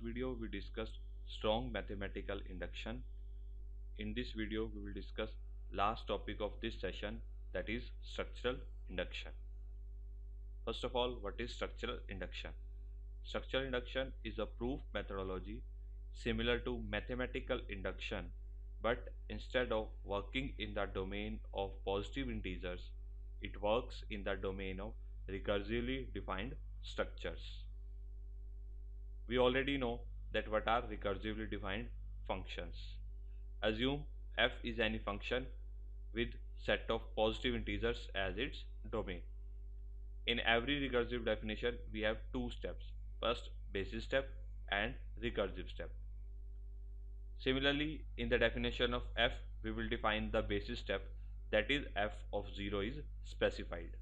video we discussed strong mathematical induction. In this video we will discuss last topic of this session, that is structural induction. First of all, what is structural induction? Structural induction is a proof methodology similar to mathematical induction, but instead of working in the domain of positive integers, it works in the domain of recursively defined structures. We already know that what are recursively defined functions. Assume f is any function with set of positive integers as its domain. In every recursive definition, we have two steps. First, basis step and recursive step. Similarly, in the definition of f, we will define the basis step, that is f of 0 is specified.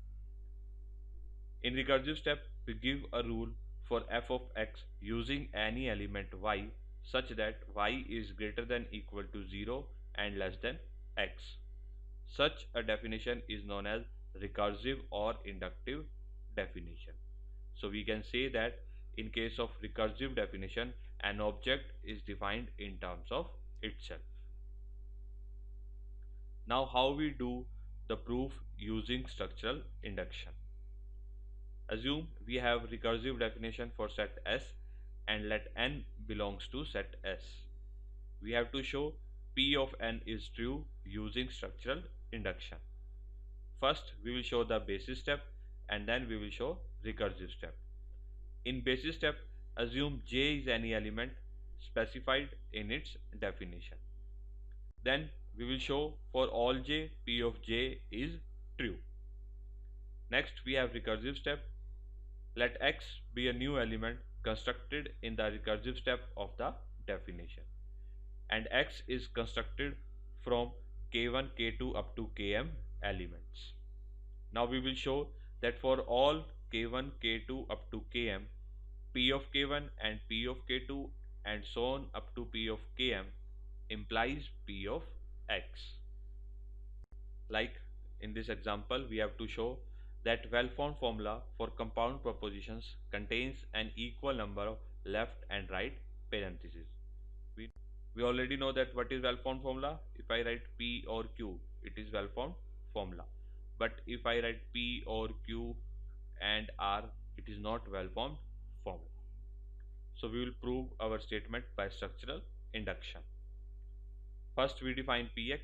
In recursive step, we give a rule for f of x using any element y such that y is greater than equal to 0 and less than x. Such a definition is known as recursive or inductive definition. So we can say that in case of recursive definition, an object is defined in terms of itself. Now how we do the proof using structural induction? Assume we have recursive definition for set S and let n belongs to set S. We have to show P of n is true using structural induction. First we will show the basis step and then we will show recursive step. In basis step, assume J is any element specified in its definition. Then we will show for all J, P of J is true. Next we have recursive step. Let X be a new element constructed in the recursive step of the definition, and X is constructed from K1, K2 up to Km elements. Now we will show that for all K1, K2 up to Km, P of K1 and P of K2 and so on up to P of Km implies P of X. Like in this example, we have to show that well-formed formula for compound propositions contains an equal number of left and right parentheses. We already know that what is well-formed formula. If I write P or Q, it is well-formed formula. But if I write P or Q and R, it is not well-formed formula. So we will prove our statement by structural induction. First we define Px.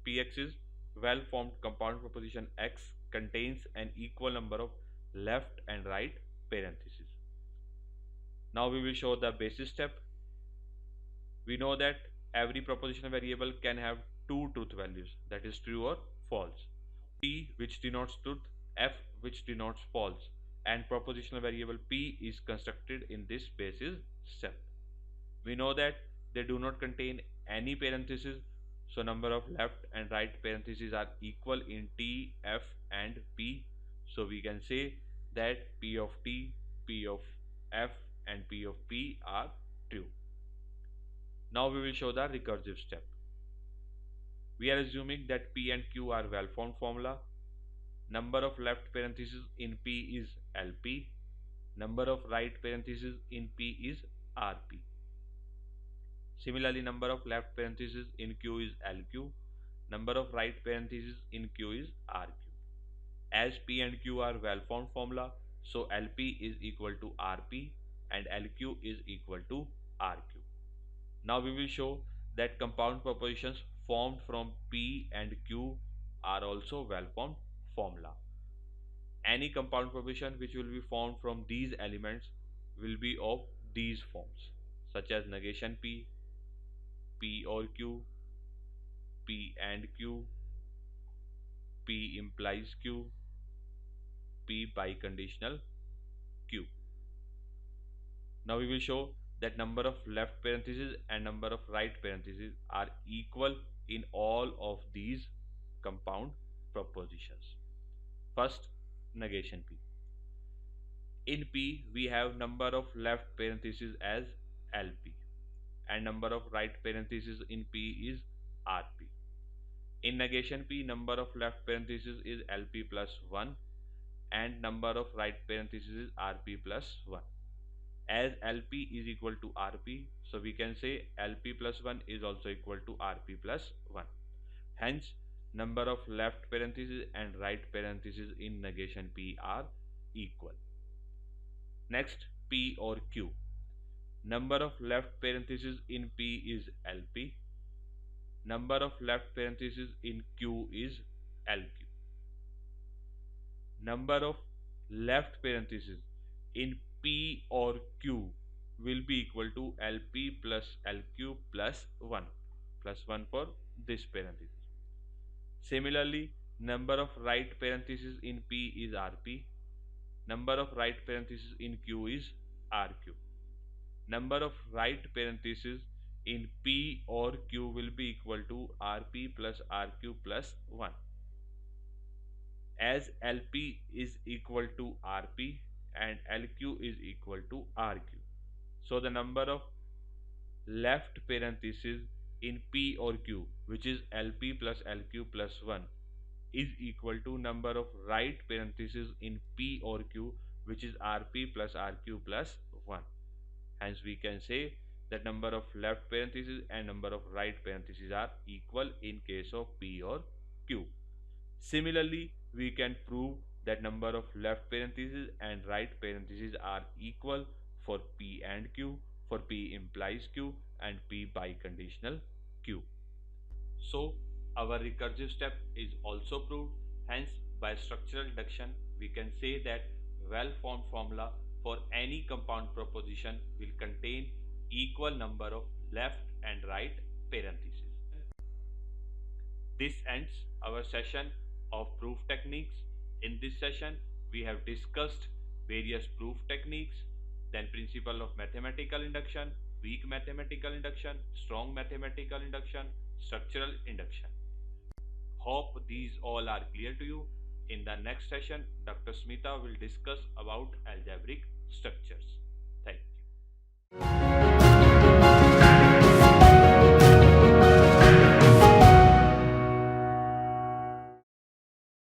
Px is well-formed compound proposition X contains an equal number of left and right parentheses. Now we will show the basis step. We know that every propositional variable can have two truth values, that is true or false. P which denotes truth, F which denotes false, and propositional variable P is constructed in this basis step. We know that they do not contain any parentheses, so number of left and right parentheses are equal in T, F and P. So we can say that P of T, P of F and P of P are true. Now we will show the recursive step. We are assuming that P and Q are well-formed formula. Number of left parentheses in P is LP. Number of right parentheses in P is RP. Similarly, number of left parentheses in Q is LQ. Number of right parentheses in Q is RQ. As P and Q are well-formed formula, so LP is equal to RP and LQ is equal to RQ. Now we will show that compound propositions formed from P and Q are also well-formed formula. Any compound proposition which will be formed from these elements will be of these forms, such as negation P, P or Q, P and Q, P implies Q, P biconditional Q. Now we will show that number of left parentheses and number of right parentheses are equal in all of these compound propositions. First, negation P. In P we have number of left parentheses as LP and number of right parentheses in P is RP. In negation P, number of left parentheses is LP plus 1 and number of right parentheses is RP plus 1. As LP is equal to RP, so we can say LP plus 1 is also equal to RP plus 1. Hence, number of left parentheses and right parentheses in negation P are equal. Next, P or Q. Number of left parentheses in P is LP. Number of left parentheses in Q is LQ. Number of left parentheses in P or Q will be equal to LP plus LQ plus 1 for this parenthesis. Similarly, number of right parentheses in P is RP. Number of right parentheses in Q is RQ. Number of right parentheses in P or Q will be equal to RP plus RQ plus 1. As LP is equal to RP and LQ is equal to RQ. So the number of left parentheses in P or Q, which is LP plus LQ plus 1, is equal to number of right parentheses in P or Q, which is RP plus RQ plus 1. Hence we can say that number of left parentheses and number of right parentheses are equal in case of P or Q. Similarly, we can prove that number of left parentheses and right parentheses are equal for P and Q, for P implies Q and P biconditional Q. So our recursive step is also proved. Hence, by structural deduction, we can say that well-formed formula for any compound proposition will contain equal number of left and right parentheses. This ends our session of proof techniques. In this session, we have discussed various proof techniques, then principle of mathematical induction, weak mathematical induction, strong mathematical induction, structural induction. Hope these all are clear to you. In the next session, Dr. Smita will discuss about algebraic structures.